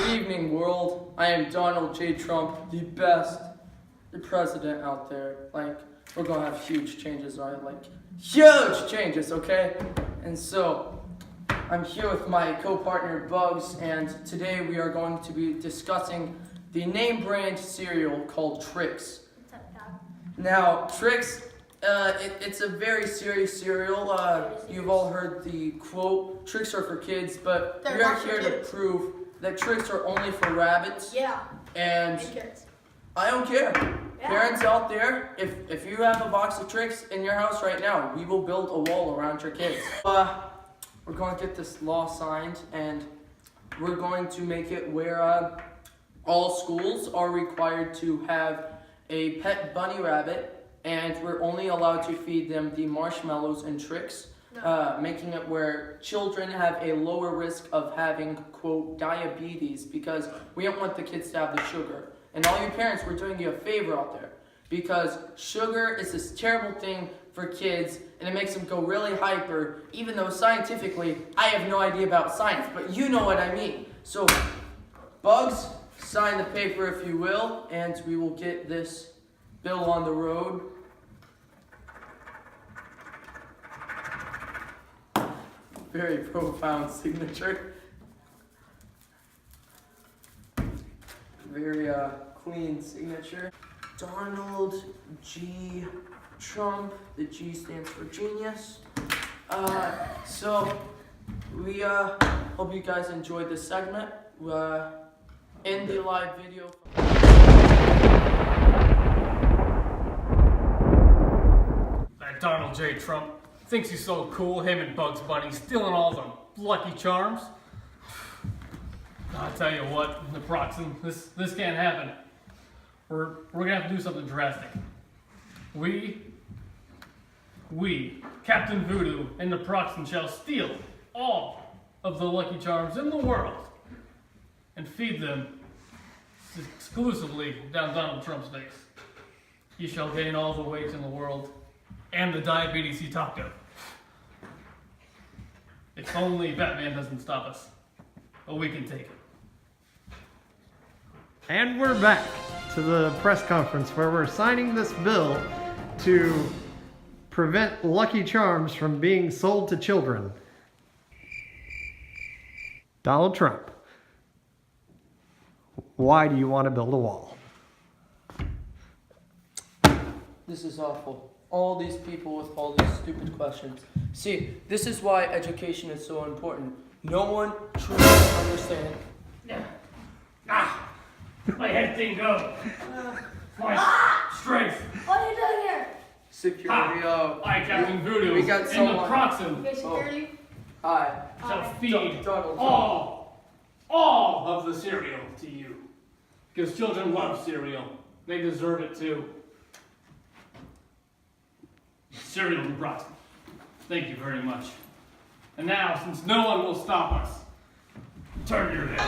Good evening, world. I am Donald J. Trump, the best president out there. Like, we're gonna have huge changes, right? Like, huge changes, okay? And so, I'm here with my co-partner Bugs, and today we are going to be discussing the name brand cereal called Trix. Now, Trix, it's a very serious cereal. You've all heard the quote, "Tricks are for kids," but we are here to prove that tricks are only for rabbits. Yeah. And I don't care. Yeah. Parents out there, if you have a box of Trix in your house right now, we will build a wall around your kids. We're going to get this law signed, and we're going to make it where all schools are required to have a pet bunny rabbit, and we're only allowed to feed them the marshmallows and Trix. Making it where children have a lower risk of having, quote, diabetes, because we don't want the kids to have the sugar. And all you parents, we're doing you a favor out there, because sugar is this terrible thing for kids, and it makes them go really hyper, even though scientifically, I have no idea about science, but you know what I mean. So, Bugs, sign the paper if you will, and we will get this bill on the road. Very profound signature. Very clean signature. Donald G. Trump. The G stands for genius. So we hope you guys enjoyed this segment. In the live video. That Donald J. Trump thinks he's so cool, him and Bugs Bunny stealing all the Lucky Charms. I'll tell you what, the Proxim, this can't happen. We're gonna have to do something drastic. We, Captain Voodoo and the Proxim shall steal all of the Lucky Charms in the world and feed them exclusively down Donald Trump's face. He shall gain all the weight in the world and the diabetes he talked of. If only Batman doesn't stop us, but we can take it. And we're back to the press conference where we're signing this bill to prevent Lucky Charms from being sold to children. Donald Trump, why do you want to build a wall? This is awful. All these people with all these stupid questions. See, this is why education is so important. No one truly understands. My head didn't go. My strength. What are you doing here? Security. I, Captain Voodoo, we got in someone. the Proxim, Okay, security. Hi. shall feed Donald Trump. all of the cereal to you. Because children love cereal. They deserve it too. Cereal in the Proxim. Thank you very much. And now, since no one will stop us, turn your head.